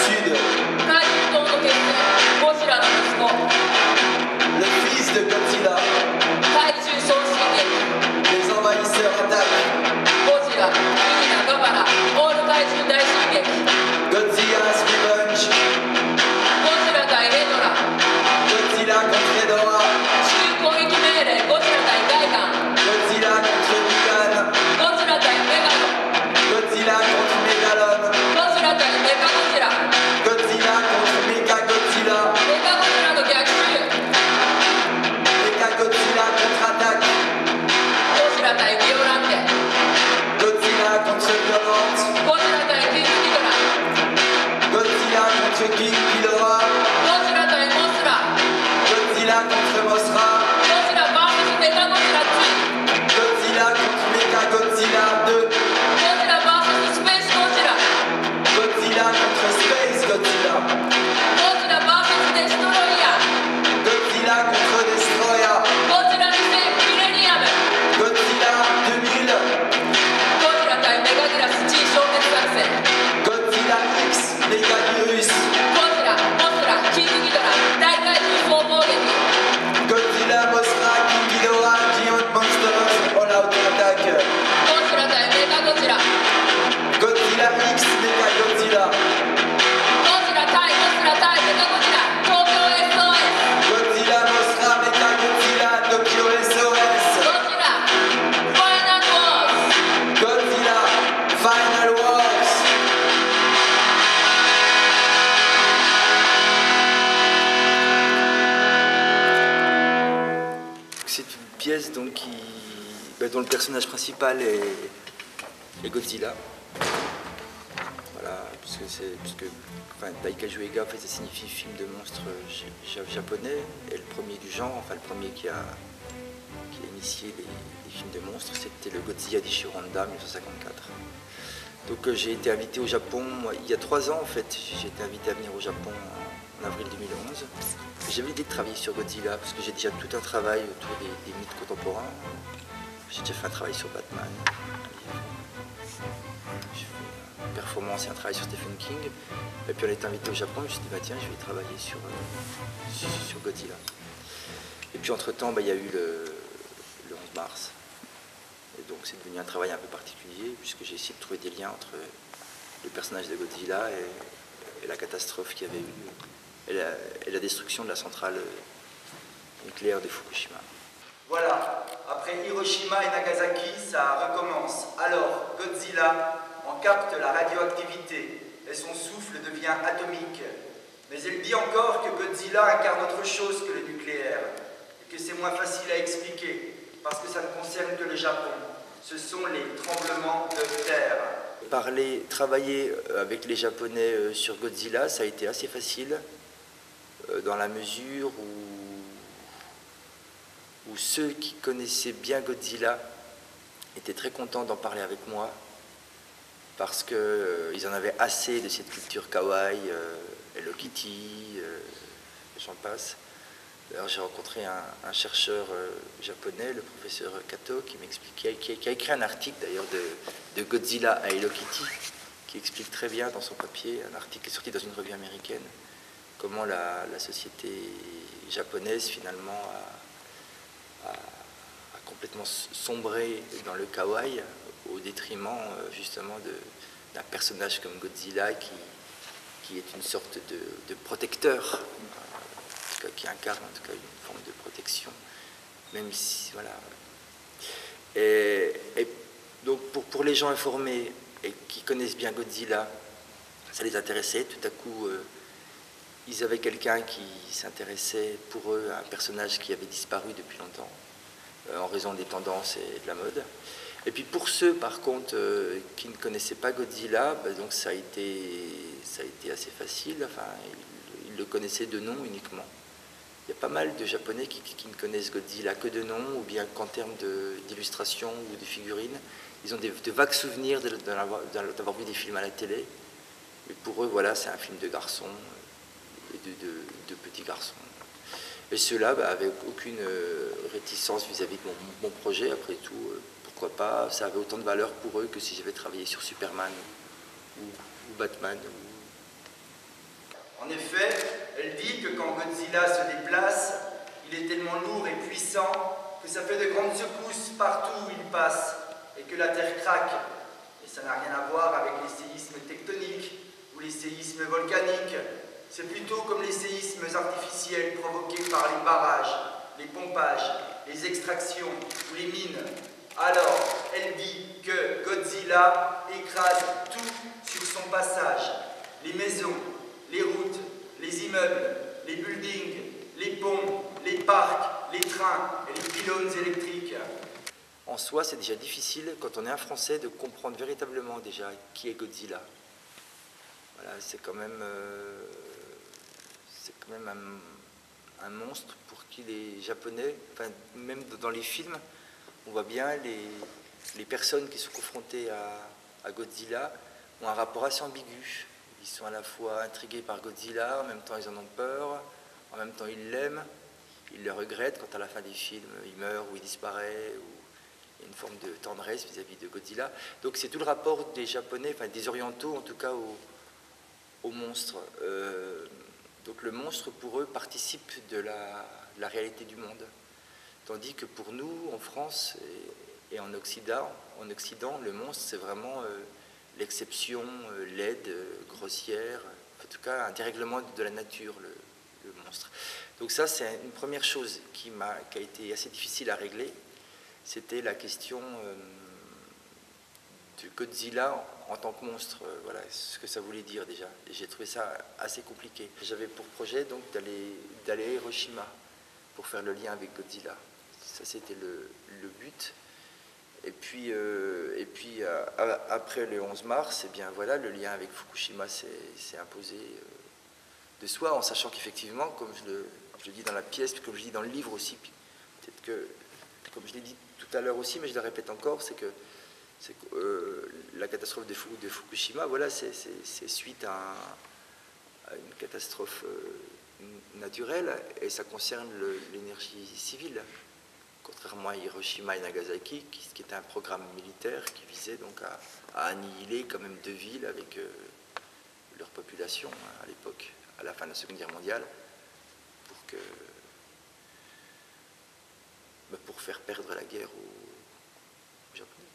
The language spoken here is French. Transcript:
Sud. 怪獣島の決戦ゴジラの息子 Le fils de Godzilla. 怪獣送信劇 Les envahisseurs attaquent. ゴジラ、ミニナ、ガバラ、オール怪獣大進撃 Godzilla's Revenge. ゴジラ対ヘドラ Godzilla contre Hedorah. 地球攻撃命令ゴジラ対ガイガン Godzilla contre Gigan. ゴジラ対メガロ Godzilla contre Megalon. ゴジラ対メカゴジラ Godzilla contre Mechagodzilla. メカゴジラの逆襲 Mechagodzilla contre-attaque. ゴジラ対ビオランテ Godzilla contre Violente. ゴジラ対キングギドラ Godzilla contre King Ghidorah. ゴジラ対モスラ Godzilla contre Mothra. ゴジラ VS メカゴジラ2 Godzilla contre Mechagodzilla 2. ゴジラ VS スペースゴジラ Godzilla contre Space Godzilla. ゴジラ VS デストロイヤー Godzilla contre Destroyer. ゴジラ2000ミレニアム Godzilla 2000. ゴジラ対メガギラス G 消滅作戦 Godzilla X Megavirus. ゴジラ、モスラ、キングギドラ大怪獣総攻撃 Godzilla, Mothra, King Ghidorah, Giant Monsters, All Out Attack. ゴジラ対メカゴジラ Godzilla X Mechagodzilla. ゴジラ対モスラ対メカゴジラ東京 SOS Godzilla, Mothra, Mechagodzilla, Tokyo ゴ SOS. ジラファイナルウォーズ Godzilla Final Wars. C'est une pièce donc dont le personnage principal est Godzilla. Voilà, puisque Daikaiju Eiga, en fait, ça signifie film de monstre japonais, et le premier du genre, enfin le premier qui a initié les films de monstres, c'était le Godzilla d'Ishiro Honda, 1954. Donc j'ai été invité au Japon, il y a 3 ans en fait, j'ai été invité à venir au Japon en avril 2011. J'avais l'idée de travailler sur Godzilla, parce que j'ai déjà tout un travail autour des mythes contemporains. J'ai déjà fait un travail sur Batman, j'ai fait une performance et un travail sur Stephen King. Et puis on est invité au Japon, je me suis dit bah tiens je vais travailler sur Godzilla. Et puis entre temps il y a eu le 11 mars. Et donc c'est devenu un travail un peu particulier puisque j'ai essayé de trouver des liens entre le personnage de Godzilla et la catastrophe qu'il y avait eu et la destruction de la centrale nucléaire de Fukushima. Voilà, après Hiroshima et Nagasaki, ça recommence. Alors, Godzilla en capte la radioactivité et son souffle devient atomique. Mais elle dit encore que Godzilla incarne autre chose que le nucléaire et que c'est moins facile à expliquer parce que ça ne concerne que le Japon. Ce sont les tremblements de terre. Travailler avec les Japonais sur Godzilla, ça a été assez facile dans la mesure où ceux qui connaissaient bien Godzilla étaient très contents d'en parler avec moi parce qu'ils en avaient assez de cette culture kawaii, Hello Kitty, j'en passe. Alors j'ai rencontré un chercheur japonais, le professeur Kato, qui m'expliquait, qui a écrit un article d'ailleurs de Godzilla à Hello Kitty, qui explique très bien dans son papier, un article qui est sorti dans une revue américaine, comment la société japonaise finalement a complètement sombré dans le kawaii au détriment justement d'un personnage comme Godzilla qui est une sorte de protecteur, qui incarne en tout cas une forme de protection, même si, voilà. Et donc pour les gens informés et qui connaissent bien Godzilla, ça les intéressait. Tout à coup, ils avaient quelqu'un qui s'intéressait pour eux à un personnage qui avait disparu depuis longtemps, en raison des tendances et de la mode. Et puis pour ceux, par contre, qui ne connaissaient pas Godzilla, donc ça a été assez facile. Enfin, ils le connaissaient de nom uniquement. Il y a pas mal de Japonais qui ne connaissent Godzilla que de nom, ou bien qu'en termes d'illustration ou de figurines. Ils ont de vagues souvenirs d'avoir vu des films à la télé. Et pour eux, voilà, c'est un film de garçons, et de petits garçons. Et ceux-là, avec aucune réticence vis-à-vis de mon projet, après tout, pourquoi pas, ça avait autant de valeur pour eux que si j'avais travaillé sur Superman ou Batman quand Godzilla se déplace, il est tellement lourd et puissant que ça fait de grandes secousses partout où il passe et que la terre craque. Et ça n'a rien à voir avec les séismes tectoniques ou les séismes volcaniques. C'est plutôt comme les séismes artificiels provoqués par les barrages, les pompages, les extractions ou les mines. Alors, elle dit que Godzilla écrase tout sur son passage. Les maisons, les routes, les immeubles, les buildings, les ponts, les parcs, les trains et les pylônes électriques. En soi, c'est déjà difficile, quand on est un Français, de comprendre véritablement déjà qui est Godzilla. Voilà, c'est quand même un monstre pour qui les Japonais, enfin, même dans les films, on voit bien les personnes qui sont confrontées à Godzilla ont un rapport assez ambigu. Ils sont à la fois intrigués par Godzilla, en même temps ils en ont peur, en même temps ils l'aiment, ils le regrettent quand à la fin des films il meurt ou il disparaît, ou il y a une forme de tendresse vis-à-vis de Godzilla. Donc c'est tout le rapport des Japonais, enfin des Orientaux en tout cas, au monstre. Donc le monstre pour eux participe de la réalité du monde. Tandis que pour nous, en France et en Occident, le monstre c'est vraiment l'exception laide, grossière, en tout cas un dérèglement de la nature, le monstre. Donc ça c'est une première chose qui a été assez difficile à régler, c'était la question de Godzilla en tant que monstre, voilà ce que ça voulait dire déjà. Et j'ai trouvé ça assez compliqué. J'avais pour projet donc d'aller à Hiroshima pour faire le lien avec Godzilla. Ça c'était le but. Et puis après le 11 mars, eh bien voilà, le lien avec Fukushima s'est imposé de soi, en sachant qu'effectivement, comme je le dis dans la pièce, puis comme je dis dans le livre aussi, peut-être que, comme je l'ai dit tout à l'heure aussi, mais je le répète encore, c'est que la catastrophe de Fukushima, voilà, c'est suite à une catastrophe naturelle, et ça concerne l'énergie civile. Contrairement à Hiroshima et Nagasaki, qui était un programme militaire qui visait donc à annihiler quand même deux villes avec leur population à l'époque, à la fin de la Seconde Guerre mondiale, pour faire perdre la guerre aux Japonais.